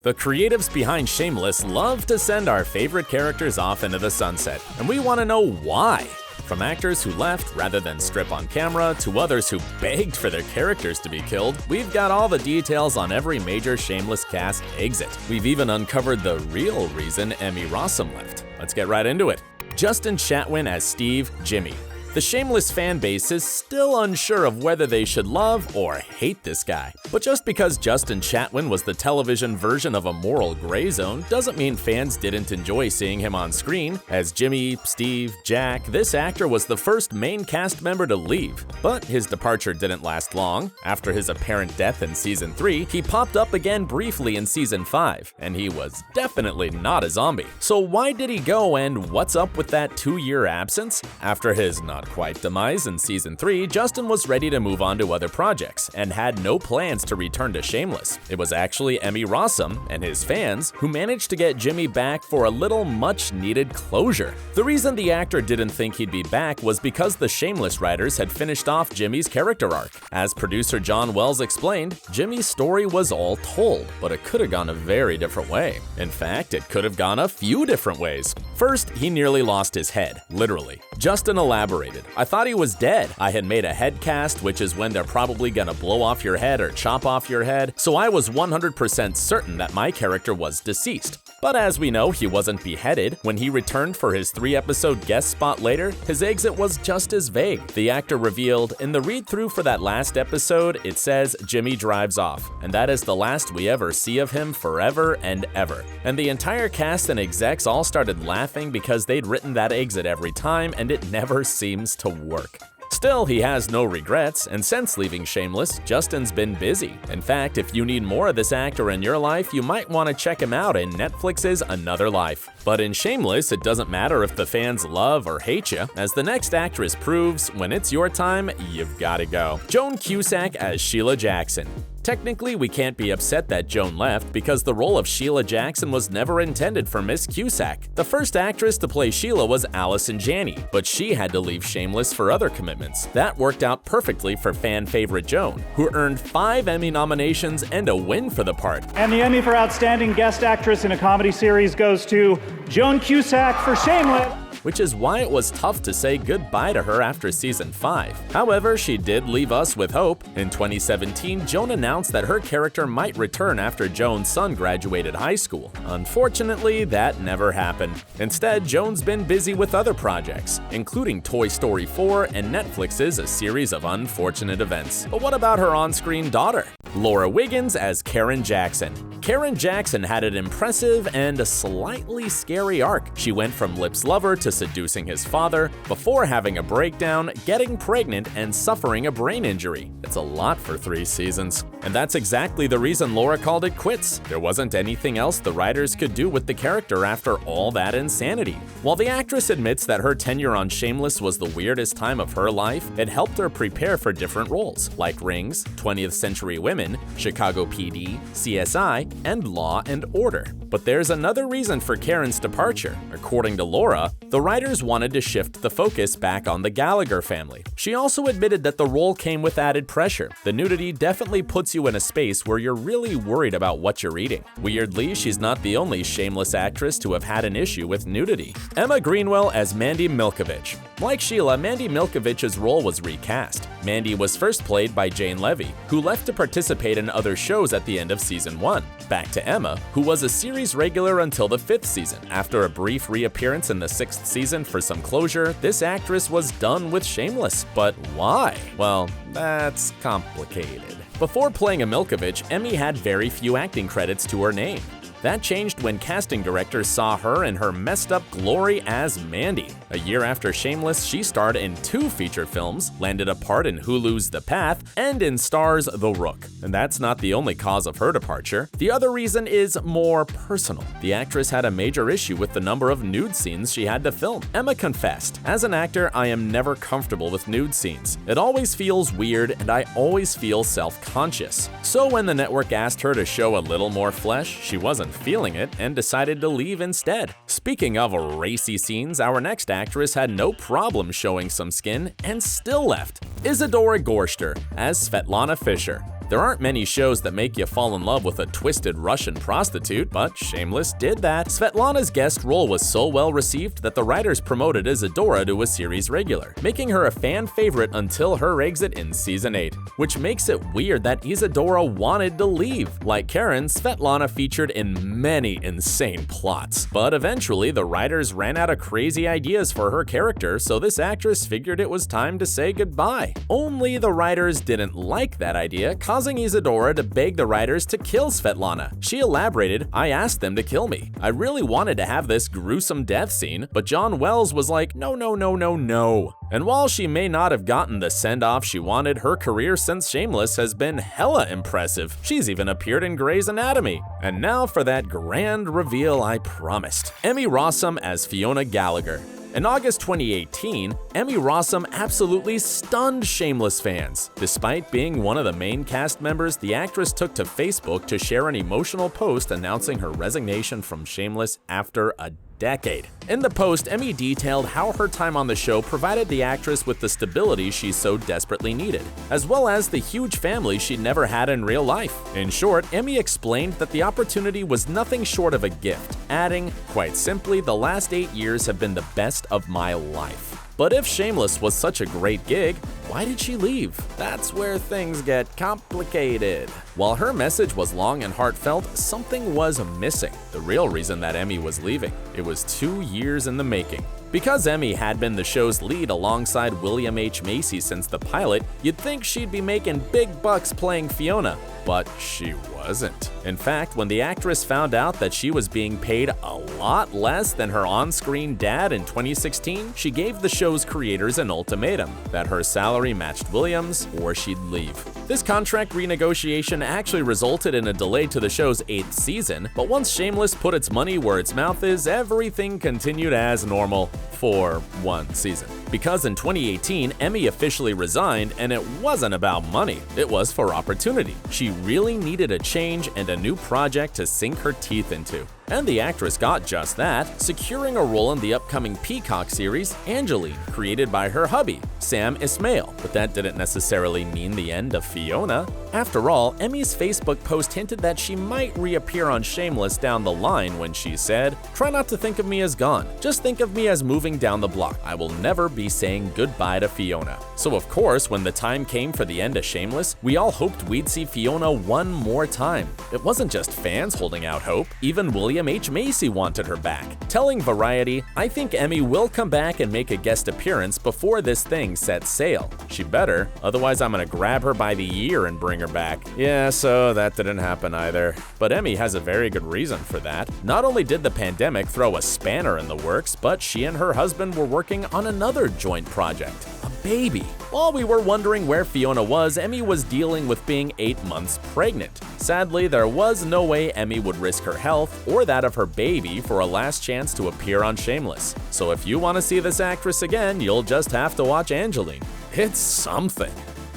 The creatives behind Shameless love to send our favorite characters off into the sunset, and we want to know why. From actors who left rather than strip on camera to others who begged for their characters to be killed, we've got all the details on every major Shameless cast exit. We've even uncovered the real reason Emmy Rossum left. Let's get right into it. Justin Chatwin as Steve Jimmy. The Shameless fan base is still unsure of whether they should love or hate this guy. But just because Justin Chatwin was the television version of a moral gray zone doesn't mean fans didn't enjoy seeing him on screen. As Jimmy, Steve, Jack, this actor was the first main cast member to leave. But his departure didn't last long. After his apparent death in Season 3, he popped up again briefly in Season 5, and he was definitely not a zombie. So why did he go, and what's up with that 2-year absence? After his not quite demise in Season 3, Justin was ready to move on to other projects and had no plans to return to Shameless. It was actually Emmy Rossum and his fans who managed to get Jimmy back for a little much-needed closure. The reason the actor didn't think he'd be back was because the Shameless writers had finished off Jimmy's character arc. As producer John Wells explained, Jimmy's story was all told, but it could have gone a very different way. In fact, it could have gone a few different ways. First, he nearly lost his head, literally. Justin elaborated. I thought he was dead. I had made a head cast, which is when they're probably gonna blow off your head or chop off your head, so I was 100% certain that my character was deceased. But as we know, he wasn't beheaded. When he returned for his 3-episode guest spot later, his exit was just as vague. The actor revealed, in the read-through for that last episode, it says Jimmy drives off, and that is the last we ever see of him forever and ever. And the entire cast and execs all started laughing because they'd written that exit every time, and it never seems to work. Still, he has no regrets, and since leaving Shameless, Justin's been busy. In fact, if you need more of this actor in your life, you might want to check him out in Netflix's Another Life. But in Shameless, it doesn't matter if the fans love or hate you. As the next actress proves, when it's your time, you've gotta go. Joan Cusack as Sheila Jackson. Technically, we can't be upset that Joan left because the role of Sheila Jackson was never intended for Miss Cusack. The first actress to play Sheila was Allison Janney, but she had to leave Shameless for other commitments. That worked out perfectly for fan favorite Joan, who earned 5 Emmy nominations and a win for the part. And the Emmy for Outstanding Guest Actress in a Comedy Series goes to Joan Cusack for Shameless. Which is why it was tough to say goodbye to her after Season 5. However, she did leave us with hope. In 2017, Joan announced that her character might return after Joan's son graduated high school. Unfortunately, that never happened. Instead, Joan's been busy with other projects, including Toy Story 4 and Netflix's A Series of Unfortunate Events. But what about her on-screen daughter? Laura Wiggins as Karen Jackson. Karen Jackson had an impressive and a slightly scary arc. She went from Lip's lover to seducing his father, before having a breakdown, getting pregnant, and suffering a brain injury. It's a lot for 3 seasons. And that's exactly the reason Laura called it quits. There wasn't anything else the writers could do with the character after all that insanity. While the actress admits that her tenure on Shameless was the weirdest time of her life, it helped her prepare for different roles, like Rings, 20th Century Women, Chicago PD, CSI, and Law and Order. But there's another reason for Karen's departure. According to Laura, the writers wanted to shift the focus back on the Gallagher family. She also admitted that the role came with added pressure. The nudity definitely puts you in a space where you're really worried about what you're eating. Weirdly, she's not the only Shameless actress to have had an issue with nudity. Emma Greenwell as Mandy Milkovich. Like Sheila, Mandy Milkovich's role was recast. Mandy was first played by Jane Levy, who left to participate in other shows at the end of Season 1. Back to Emma, who was a series regular until the 5th season. After a brief reappearance in the 6th season for some closure, this actress was done with Shameless. But why? Well, that's complicated. Before playing a Milkovich, Emmy had very few acting credits to her name. That changed when casting directors saw her in her messed up glory as Mandy. A year after Shameless, she starred in 2 feature films, landed a part in Hulu's The Path, and in Star's The Rook. And that's not the only cause of her departure. The other reason is more personal. The actress had a major issue with the number of nude scenes she had to film. Emma confessed, "As an actor, I am never comfortable with nude scenes. It always feels weird, and I always feel self-conscious." So when the network asked her to show a little more flesh, she wasn't feeling it and decided to leave instead. Speaking of racy scenes, our next actress had no problem showing some skin and still left. Isidora Goreshter as Svetlana Fisher. There aren't many shows that make you fall in love with a twisted Russian prostitute, but Shameless did that. Svetlana's guest role was so well received that the writers promoted Isidora to a series regular, making her a fan favorite until her exit in season 8, which makes it weird that Isidora wanted to leave. Like Karen, Svetlana featured in many insane plots, but eventually the writers ran out of crazy ideas for her character, so this actress figured it was time to say goodbye. Only the writers didn't like that idea, causing Isidora to beg the writers to kill Svetlana. She elaborated, "I asked them to kill me. I really wanted to have this gruesome death scene, but John Wells was like, no, no, no, no, no." And while she may not have gotten the send-off she wanted, her career since Shameless has been hella impressive. She's even appeared in Grey's Anatomy. And now for that grand reveal I promised. Emmy Rossum as Fiona Gallagher. In August 2018, Emmy Rossum absolutely stunned Shameless fans. Despite being one of the main cast members, the actress took to Facebook to share an emotional post announcing her resignation from Shameless after a decade. In the post, Emmy detailed how her time on the show provided the actress with the stability she so desperately needed, as well as the huge family she'd never had in real life. In short, Emmy explained that the opportunity was nothing short of a gift, adding, "Quite simply, the last 8 years have been the best of my life." But if Shameless was such a great gig, why did she leave? That's where things get complicated. While her message was long and heartfelt, something was missing. The real reason that Emmy was leaving. It was 2 years in the making. Because Emmy had been the show's lead alongside William H. Macy since the pilot, you'd think she'd be making big bucks playing Fiona, but she wasn't. In fact, when the actress found out that she was being paid a lot less than her on-screen dad in 2016, she gave the show's creators an ultimatum that her salary matched Williams or she'd leave. This contract renegotiation actually resulted in a delay to the show's 8th season, but once Shameless put its money where its mouth is, everything continued as normal for one season. Because in 2018, Emmy officially resigned, and it wasn't about money, it was for opportunity. She really needed a change and a new project to sink her teeth into. And the actress got just that, securing a role in the upcoming Peacock series, Angeline, created by her hubby, Sam Ismail. But that didn't necessarily mean the end of Fiona. After all, Emmy's Facebook post hinted that she might reappear on Shameless down the line when she said, "Try not to think of me as gone. Just think of me as moving down the block. I will never be saying goodbye to Fiona." So of course, when the time came for the end of Shameless, we all hoped we'd see Fiona one more time. It wasn't just fans holding out hope, even William H. Macy wanted her back, telling Variety, "I think Emmy will come back and make a guest appearance before this thing sets sail. She better, otherwise I'm gonna grab her by the ear and bring her back." Yeah, so that didn't happen either. But Emmy has a very good reason for that. Not only did the pandemic throw a spanner in the works, but she and her husband were working on another joint project, a baby. While we were wondering where Fiona was, Emmy was dealing with being 8 months pregnant. Sadly, there was no way Emmy would risk her health or that of her baby for a last chance to appear on Shameless. So if you want to see this actress again, you'll just have to watch Angeline. It's something.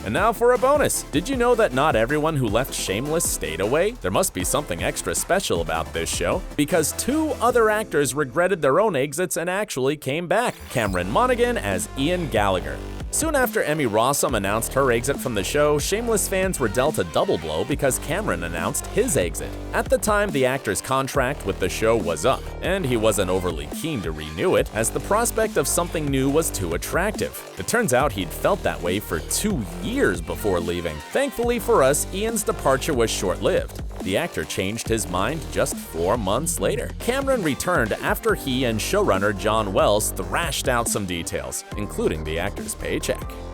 And now for a bonus. Did you know that not everyone who left Shameless stayed away? There must be something extra special about this show, because 2 other actors regretted their own exits and actually came back. Cameron Monaghan as Ian Gallagher. Soon after Emmy Rossum announced her exit from the show, Shameless fans were dealt a double blow because Cameron announced his exit. At the time, the actor's contract with the show was up, and he wasn't overly keen to renew it, as the prospect of something new was too attractive. It turns out he'd felt that way for 2 years before leaving. Thankfully for us, Ian's departure was short-lived. The actor changed his mind just 4 months later. Cameron returned after he and showrunner John Wells thrashed out some details, including the actor's paycheck.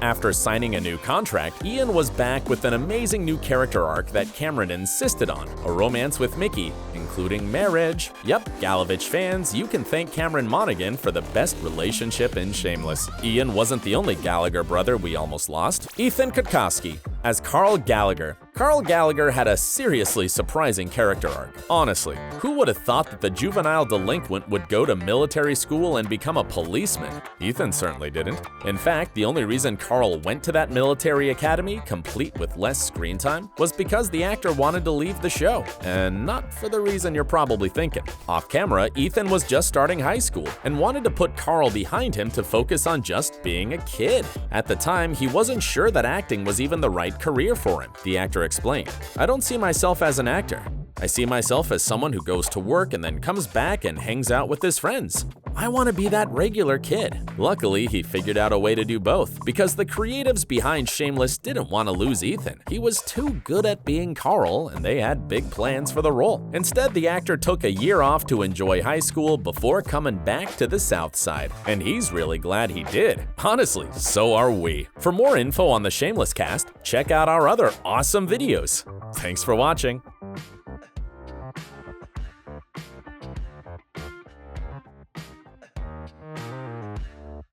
After signing a new contract, Ian was back with an amazing new character arc that Cameron insisted on, a romance with Mickey, including marriage. Yep, Gallavich fans, you can thank Cameron Monaghan for the best relationship in Shameless. Ian wasn't the only Gallagher brother we almost lost. Ethan Cutkosky as Carl Gallagher. Carl Gallagher had a seriously surprising character arc. Honestly, who would have thought that the juvenile delinquent would go to military school and become a policeman? Ethan certainly didn't. In fact, the only reason Carl went to that military academy, complete with less screen time, was because the actor wanted to leave the show. And not for the reason you're probably thinking. Off camera, Ethan was just starting high school and wanted to put Carl behind him to focus on just being a kid. At the time, he wasn't sure that acting was even the right career for him. The actor explain. I don't see myself as an actor. I see myself as someone who goes to work and then comes back and hangs out with his friends. I want to be that regular kid. Luckily, he figured out a way to do both, because the creatives behind Shameless didn't want to lose Ethan. He was too good at being Carl, and they had big plans for the role. Instead, the actor took a year off to enjoy high school before coming back to the South Side. And he's really glad he did. Honestly, so are we. For more info on the Shameless cast, check out our other awesome videos. Thanks for watching.